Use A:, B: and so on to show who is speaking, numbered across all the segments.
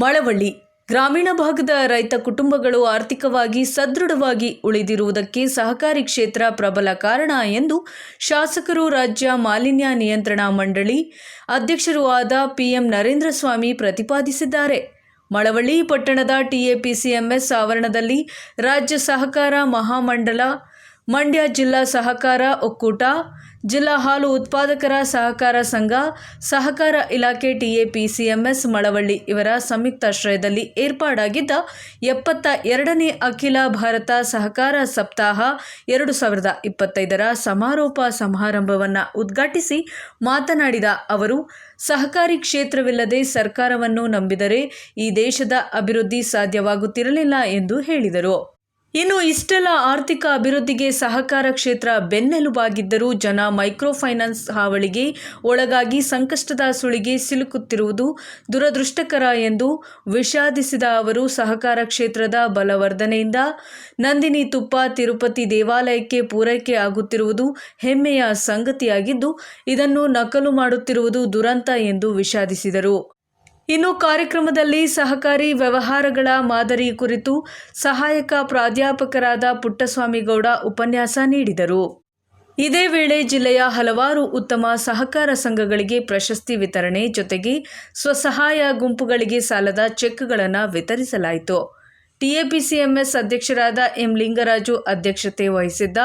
A: ಮಳವಳ್ಳಿ ಗ್ರಾಮೀಣ ಭಾಗದ ರೈತ ಕುಟುಂಬಗಳು ಆರ್ಥಿಕವಾಗಿ ಸದೃಢವಾಗಿ ಉಳಿದಿರುವುದಕ್ಕೆ ಸಹಕಾರಿ ಕ್ಷೇತ್ರ ಪ್ರಬಲ ಕಾರಣ ಎಂದು ಶಾಸಕರು, ರಾಜ್ಯ ಮಾಲಿನ್ಯ ನಿಯಂತ್ರಣ ಮಂಡಳಿ ಅಧ್ಯಕ್ಷರೂ ಆದ ಪಿಎಂ ನರೇಂದ್ರ ಸ್ವಾಮಿ ಪ್ರತಿಪಾದಿಸಿದ್ದಾರೆ. ಮಳವಳ್ಳಿ ಪಟ್ಟಣದ ಟಿಎಪಿಸಿಎಂಎಸ್ ಆವರಣದಲ್ಲಿ ರಾಜ್ಯ ಸಹಕಾರ ಮಹಾಮಂಡಲ, ಮಂಡ್ಯ ಜಿಲ್ಲಾ ಸಹಕಾರ ಒಕ್ಕೂಟ, ಜಿಲ್ಲಾ ಹಾಲು ಉತ್ಪಾದಕರ ಸಹಕಾರ ಸಂಘ, ಸಹಕಾರ ಇಲಾಖೆ, ಟಿಎಪಿಸಿಎಂಎಸ್ ಮಳವಳ್ಳಿ ಇವರ ಸಂಯುಕ್ತಾಶ್ರಯದಲ್ಲಿ ಏರ್ಪಾಡಾಗಿದ್ದ 72ನೇ ಅಖಿಲ ಭಾರತ ಸಹಕಾರ ಸಪ್ತಾಹ 2025ರ ಸಮಾರೋಪ ಸಮಾರಂಭವನ್ನು ಉದ್ಘಾಟಿಸಿ ಮಾತನಾಡಿದ ಅವರು, ಸಹಕಾರಿ ಕ್ಷೇತ್ರವಿಲ್ಲದೆ ಸರ್ಕಾರವನ್ನು ನಂಬಿದರೆ ಈ ದೇಶದ ಅಭಿವೃದ್ಧಿ ಸಾಧ್ಯವಾಗುತ್ತಿರಲಿಲ್ಲ ಎಂದು ಹೇಳಿದರು. ಇನ್ನು ಇಷ್ಟೆಲ್ಲ ಆರ್ಥಿಕ ಅಭಿವೃದ್ಧಿಗೆ ಸಹಕಾರ ಕ್ಷೇತ್ರ ಬೆನ್ನೆಲುಬಾಗಿದ್ದರೂ ಜನ ಮೈಕ್ರೋ ಫೈನಾನ್ಸ್ ಹಾವಳಿಗೆ ಒಳಗಾಗಿ ಸಂಕಷ್ಟದ ಸುಳಿಗೆ ಸಿಲುಕುತ್ತಿರುವುದು ದುರದೃಷ್ಟಕರ ಎಂದು ವಿಷಾದಿಸಿದ ಅವರು, ಸಹಕಾರ ಕ್ಷೇತ್ರದ ಬಲವರ್ಧನೆಯಿಂದ ನಂದಿನಿ ತುಪ್ಪ ತಿರುಪತಿ ದೇವಾಲಯಕ್ಕೆ ಪೂರೈಕೆ ಆಗುತ್ತಿರುವುದು ಹೆಮ್ಮೆಯ ಸಂಗತಿಯಾಗಿದ್ದು, ಇದನ್ನು ನಕಲು ಮಾಡುತ್ತಿರುವುದು ದುರಂತ ಎಂದು ವಿಷಾದಿಸಿದರು. ಇನ್ನು ಕಾರ್ಯಕ್ರಮದಲ್ಲಿ ಸಹಕಾರಿ ವ್ಯವಹಾರಗಳ ಮಾದರಿ ಕುರಿತು ಸಹಾಯಕ ಪ್ರಾಧ್ಯಾಪಕರಾದ ಪುಟ್ಟಸ್ವಾಮಿಗೌಡ ಉಪನ್ಯಾಸ ನೀಡಿದರು. ಇದೇ ವೇಳೆ ಜಿಲ್ಲೆಯ ಹಲವಾರು ಉತ್ತಮ ಸಹಕಾರ ಸಂಘಗಳಿಗೆ ಪ್ರಶಸ್ತಿ ವಿತರಣೆ ಜೊತೆಗೆ ಸ್ವಸಹಾಯ ಗುಂಪುಗಳಿಗೆ ಸಾಲದ ಚೆಕ್ಗಳನ್ನು ವಿತರಿಸಲಾಯಿತು. ಟಿಎಪಿಸಿಎಂಎಸ್ ಅಧ್ಯಕ್ಷರಾದ ಎಂ ಲಿಂಗರಾಜು ಅಧ್ಯಕ್ಷತೆ ವಹಿಸಿದ್ದ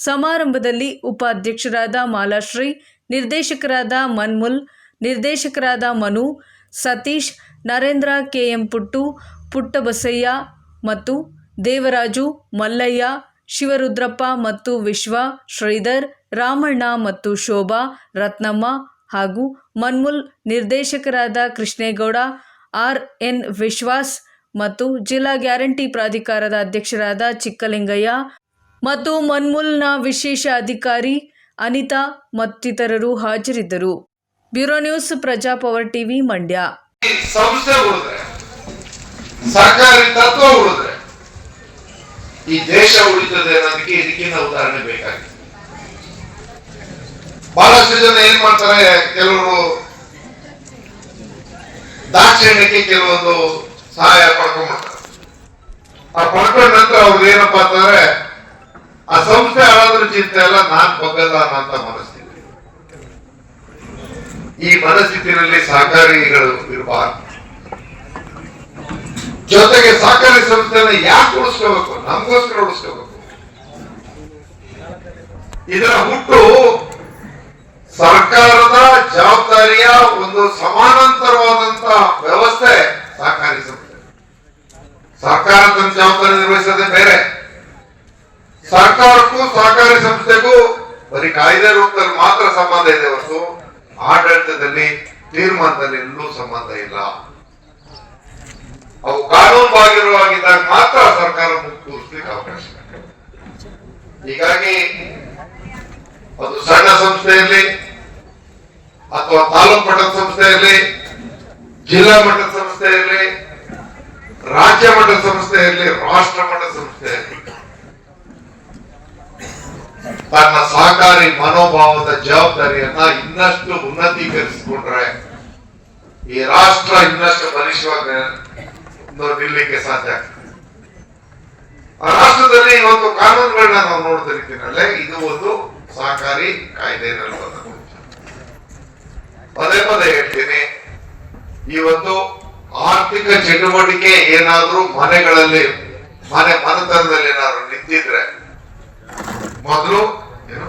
A: ಸಮಾರಂಭದಲ್ಲಿ ಉಪಾಧ್ಯಕ್ಷರಾದ ಮಾಲಾಶ್ರೀ, ನಿರ್ದೇಶಕರಾದ ಮನ್ಮುಲ್, ನಿರ್ದೇಶಕರಾದ ಮನು, ಸತೀಶ್, ನರೇಂದ್ರ, ಕೆಎಂ ಪುಟ್ಟು, ಪುಟ್ಟಬಸಯ್ಯ ಮತ್ತು ದೇವರಾಜು, ಮಲ್ಲಯ್ಯ, ಶಿವರುದ್ರಪ್ಪ ಮತ್ತು ವಿಶ್ವ, ಶ್ರೀಧರ್, ರಾಮಣ್ಣ ಮತ್ತು ಶೋಭಾ, ರತ್ನಮ್ಮ ಹಾಗೂ ಮನ್ಮುಲ್ ನಿರ್ದೇಶಕರಾದ ಕೃಷ್ಣೇಗೌಡ, ಆರ್.ಎನ್. ವಿಶ್ವಾಸ್ ಮತ್ತು ಜಿಲ್ಲಾ ಗ್ಯಾರಂಟಿ ಪ್ರಾಧಿಕಾರದ ಅಧ್ಯಕ್ಷರಾದ ಚಿಕ್ಕಲಿಂಗಯ್ಯ ಮತ್ತು ಮನ್ಮುಲ್ನ ವಿಶೇಷ ಅಧಿಕಾರಿ ಅನಿತಾ ಮತ್ತಿತರರು ಹಾಜರಿದ್ದರು. Bureau news, Praja power TV, Mandya.
B: ಸಂಸ್ಥೆ ಉಳಿದ್ರೆ, ಸರ್ಕಾರಿ ತತ್ವ ಉಳಿದ್ರೆ ಈ ದೇಶ ಉಳಿತದೆ ಅನ್ನೋದಕ್ಕೆ ಇದಕ್ಕಿಂತ ಉದಾಹರಣೆ ಬೇಕಾಗಿದೆ. ಬಹಳಷ್ಟು ಜನ ಏನ್ ಮಾಡ್ತಾರೆ, ಕೆಲವರು ದಾಕ್ಷಿಣ್ಯಕ್ಕೆ ಕೆಲವೊಂದು ಸಹಾಯ ಪಡ್ಕೊಂಡ್ಬಿಡ್ತಾರೆ. ಆ ಪಡ್ಕೊಂಡ ನಂತರ ಅವ್ರು ಏನಪ್ಪಾ ಅಂತಂದ್ರೆ, ಆ ಸಂಸ್ಥೆ ಹಾಳಾದ್ರೂ ಚಿಂತೆ ಅಲ್ಲ, ನಾನ್ ಬಗ್ಗಲ್ಲ ಅನ್ನೋ ಮನಸ್ಥಿತಿ. ಈ ಮನಸ್ಥಿತಿನಲ್ಲಿ ಸಹಕಾರಿಗಳು ಇರಬಾರ್ದು. ಜೊತೆಗೆ ಸಹಕಾರಿ ಸಂಸ್ಥೆನ ಯಾಕೆ ಉಳಿಸ್ಕೋಬೇಕು? ನಮಗೋಸ್ಕರ ಉಳಿಸ್ಕೋಬೇಕು. ಇದರ ಹುಟ್ಟು ಸರ್ಕಾರದ ಜವಾಬ್ದಾರಿಯ ಒಂದು ಸಮಾನಾಂತರವಾದಂತ ವ್ಯವಸ್ಥೆ ಸಹಕಾರಿ ಸಂಸ್ಥೆ. ಸರ್ಕಾರ ತನ್ನ ಜವಾಬ್ದಾರಿ ನಿರ್ವಹಿಸೋದೇ ಬೇರೆ. ಸರ್ಕಾರಕ್ಕೂ ಸಹಕಾರಿ ಸಂಸ್ಥೆಗೂ ಬರೀ ಕಾಯ್ದೆ ರೂಪದಲ್ಲಿ ಮಾತ್ರ ಸಂಬಂಧ ಇದೆ ಹೊರತು ಆಡಳಿತದಲ್ಲಿ, ತೀರ್ಮಾನದಲ್ಲಿ ಎಲ್ಲೂ ಸಂಬಂಧ ಇಲ್ಲ. ಅವು ಕಾನೂನು ಬಾಹಿರವಾಗಿದ್ದಾಗ ಮಾತ್ರ ಸರ್ಕಾರ ಕೂರಿಸ್ಲಿಕ್ಕೆ ಅವಕಾಶ. ಹೀಗಾಗಿ ಅದು ಸಣ್ಣ ಸಂಸ್ಥೆ ಇರಲಿ ಅಥವಾ ತಾಲೂಕು ಮಟ್ಟದ ಸಂಸ್ಥೆ ಇರಲಿ, ಜಿಲ್ಲಾ ಮಟ್ಟದ ಸಂಸ್ಥೆ ಇರಲಿ, ರಾಜ್ಯ ಮಟ್ಟದ ಸಂಸ್ಥೆ ಇರಲಿ, ರಾಷ್ಟ್ರ ಮಟ್ಟದ ಸಂಸ್ಥೆ ಇರಲಿ, ತನ್ನ ಸಹಕಾರಿ ಮನೋಭಾವದ ಜವಾಬ್ದಾರಿಯನ್ನ ಇನ್ನಷ್ಟು ಉನ್ನತೀಕರಿಸಿಕೊಂಡ್ರೆ ಈ ರಾಷ್ಟ್ರ ಇನ್ನಷ್ಟು ಬಲಿಷ್ಠವಾಗಿ ನಿಲ್ಲಕ್ಕೆ ಸಾಧ್ಯ ಆಗ್ತದೆ. ಆ ರಾಷ್ಟ್ರದಲ್ಲಿ ಇವತ್ತು ಕಾನೂನುಗಳನ್ನ ನಾವು ನೋಡ್ತಾ ರೀತಿಯಲ್ಲೇ ಇದು ಒಂದು ಸಹಕಾರಿ ಕಾಯ್ದೆ. ಪದೇ ಪದೇ ಹೇಳ್ತೀನಿ, ಈ ಒಂದು ಆರ್ಥಿಕ ಚಟುವಟಿಕೆ ಏನಾದ್ರೂ ಮನೆಗಳಲ್ಲಿ ಮನೆತನದಲ್ಲಿ ಏನಾದ್ರು ನಿಂತಿದ್ರೆ ಮೊದಲು ಏನು